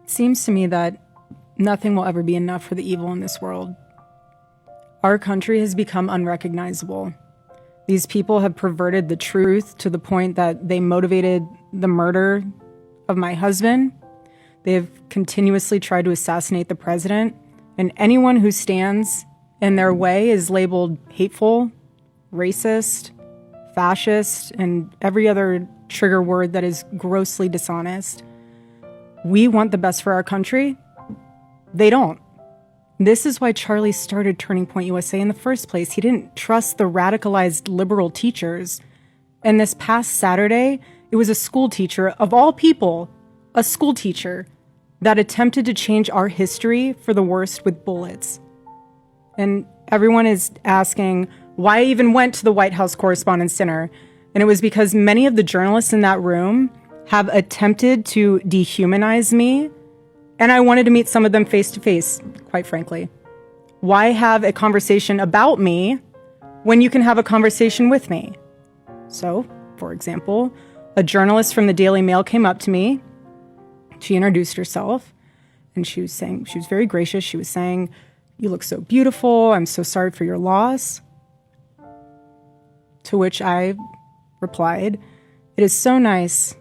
It seems to me that nothing will ever be enough for the evil in this world. Our country has become unrecognizable. These people have perverted the truth to the point that they motivated the murder of my husband. They have continuously tried to assassinate the president, and anyone who stands in their way is labeled hateful, racist, fascist, and every other trigger word that is grossly dishonest. We want the best for our country. They don't. This is why Charlie started Turning Point USA in the first place. He didn't trust the radicalized liberal teachers. And this past Saturday, it was a school teacher, of all people, a school teacher, that attempted to change our history for the worst with bullets. And everyone is asking why I even went to the White House Correspondents' Dinner. And it was because many of the journalists in that room have attempted to dehumanize me. And I wanted to meet some of them face to face, quite frankly. Why have a conversation about me when you can have a conversation with me? So, for example, a journalist from the Daily Mail came up to me. She introduced herself, and she was very gracious. She was saying, "You look so beautiful. I'm so sorry for your loss." To which I replied, "It is so nice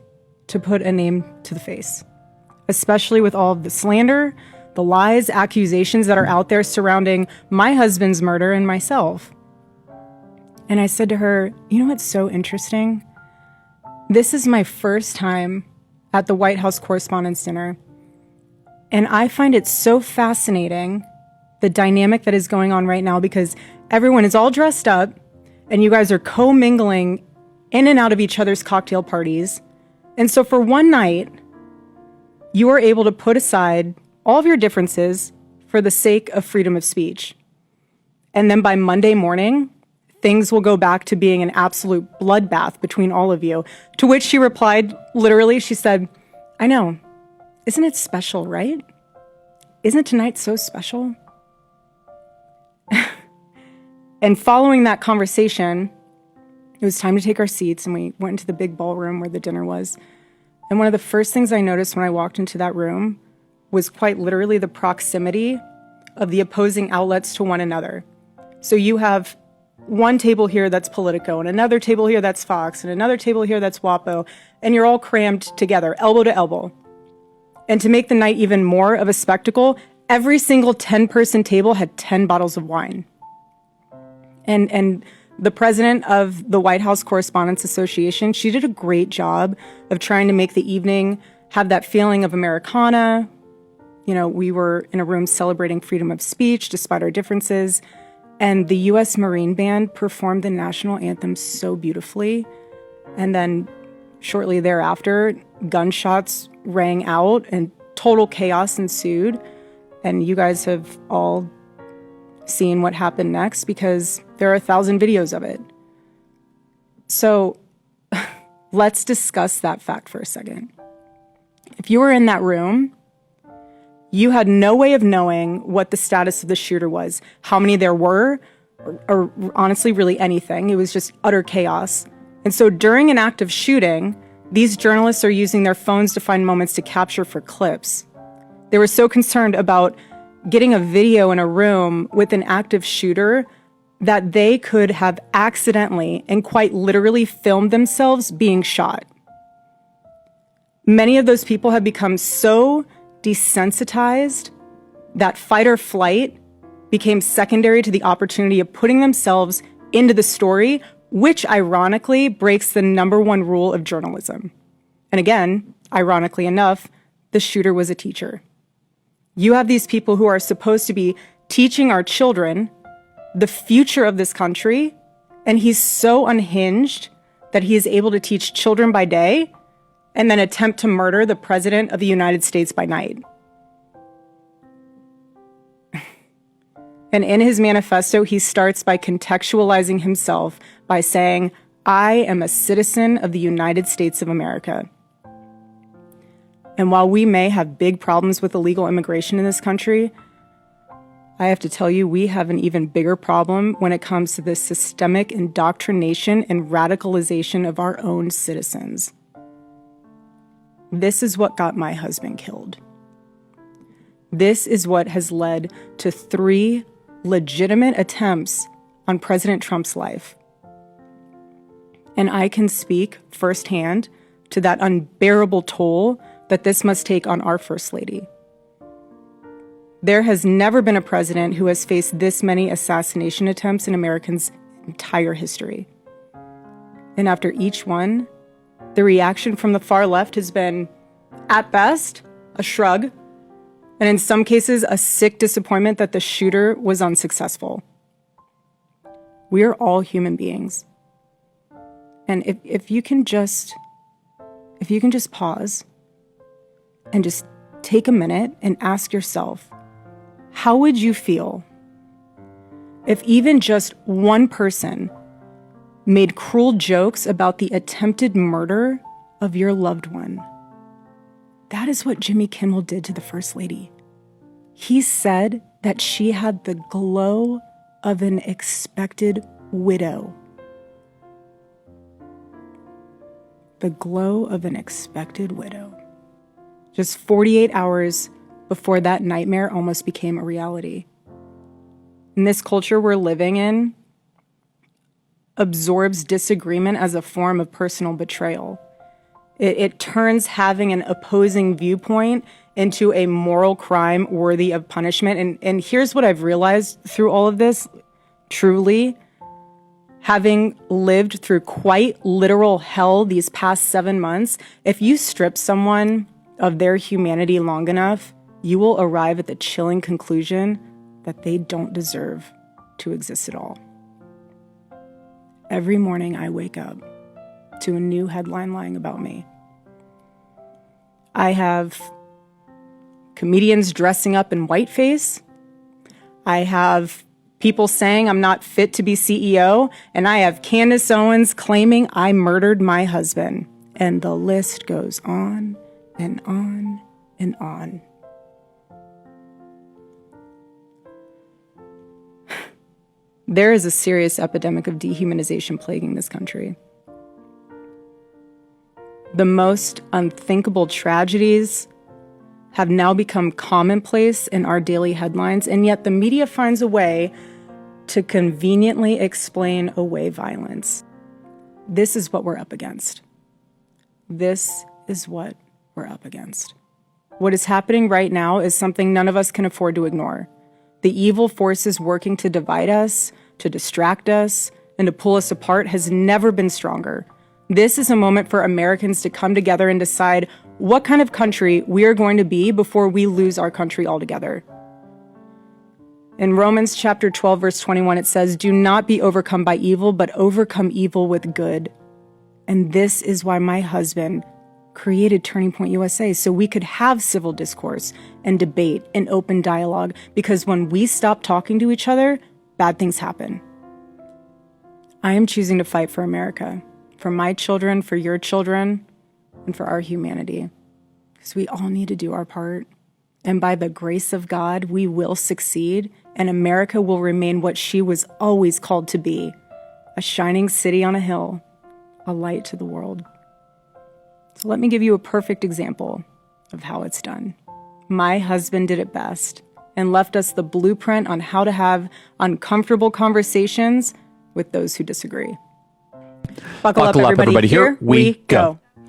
to put a name to the face, especially with all of the slander, the lies, accusations that are out there surrounding my husband's murder and myself." And I said to her, "You know what's so interesting? This is my first time at the White House Correspondents' Dinner, and I find it so fascinating, the dynamic that is going on right now, because everyone is all dressed up, and you guys are co-mingling in and out of each other's cocktail parties. And so for one night, you are able to put aside all of your differences for the sake of freedom of speech. And then by Monday morning, things will go back to being an absolute bloodbath between all of you." To which she replied, literally, she said, "I know. Isn't it special, right? Isn't tonight so special?" And following that conversation, it was time to take our seats, and we went into the big ballroom where the dinner was. And one of the first things I noticed when I walked into that room was quite literally the proximity of the opposing outlets to one another. So you have one table here that's Politico, and another table here that's Fox, and another table here that's WAPO, and you're all crammed together, elbow to elbow. And to make the night even more of a spectacle, every single 10-person table had 10 bottles of wine. And the president of the White House Correspondents Association, she did a great job of trying to make the evening have that feeling of Americana. You know, we were in a room celebrating freedom of speech despite our differences. And the U.S. Marine Band performed the national anthem so beautifully. And then shortly thereafter, gunshots rang out and total chaos ensued. And you guys have all seen what happened next because there are 1,000 videos of it. So let's discuss that fact for a second. If you were in that room, you had no way of knowing what the status of the shooter was, how many there were, or honestly, really anything. It was just utter chaos. And so during an active shooting, these journalists are using their phones to find moments to capture for clips. They were so concerned about getting a video in a room with an active shooter that they could have accidentally and quite literally filmed themselves being shot. Many of those people have become so desensitized that fight or flight became secondary to the opportunity of putting themselves into the story, which ironically breaks the number one rule of journalism. And again, ironically enough, the shooter was a teacher. You have these people who are supposed to be teaching our children the future of this country, and he's so unhinged that he is able to teach children by day and then attempt to murder the president of the United States by night. And in his manifesto, he starts by contextualizing himself by saying, "I am a citizen of the United States of America." And while we may have big problems with illegal immigration in this country, I have to tell you, we have an even bigger problem when it comes to the systemic indoctrination and radicalization of our own citizens. This is what got my husband killed. This is what has led to 3 legitimate attempts on President Trump's life. And I can speak firsthand to that unbearable toll that this must take on our First Lady. There has never been a president who has faced this many assassination attempts in Americans' entire history. And after each one, the reaction from the far left has been, at best, a shrug, and in some cases, a sick disappointment that the shooter was unsuccessful. We are all human beings. And if you can just pause and just take a minute and ask yourself, how would you feel if even just one person made cruel jokes about the attempted murder of your loved one? That is what Jimmy Kimmel did to the First Lady. He said that she had the glow of an expected widow. The glow of an expected widow. Just 48 hours before that nightmare almost became a reality. And this culture we're living in absorbs disagreement as a form of personal betrayal. It turns having an opposing viewpoint into a moral crime worthy of punishment. And here's what I've realized through all of this, truly, having lived through quite literal hell these past 7 months, if you strip someone of their humanity long enough, you will arrive at the chilling conclusion that they don't deserve to exist at all. Every morning I wake up to a new headline lying about me. I have comedians dressing up in whiteface. I have people saying I'm not fit to be CEO. And I have Candace Owens claiming I murdered my husband. And the list goes on and on and on. There is a serious epidemic of dehumanization plaguing this country. The most unthinkable tragedies have now become commonplace in our daily headlines, and yet the media finds a way to conveniently explain away violence. This is what we're up against. This is what we're up against. What is happening right now is something none of us can afford to ignore. The evil forces working to divide us, to distract us, and to pull us apart has never been stronger. This is a moment for Americans to come together and decide what kind of country we are going to be before we lose our country altogether. In Romans chapter 12, verse 21, it says, "Do not be overcome by evil, but overcome evil with good." And this is why my husband created Turning Point USA, so we could have civil discourse and debate and open dialogue, because when we stop talking to each other, bad things happen. I am choosing to fight for America, for my children, for your children, and for our humanity, because we all need to do our part. And by the grace of God, we will succeed, and America will remain what she was always called to be, a shining city on a hill, a light to the world. So let me give you a perfect example of how it's done. My husband did it best and left us the blueprint on how to have uncomfortable conversations with those who disagree. Buckle up, everybody. Here we go.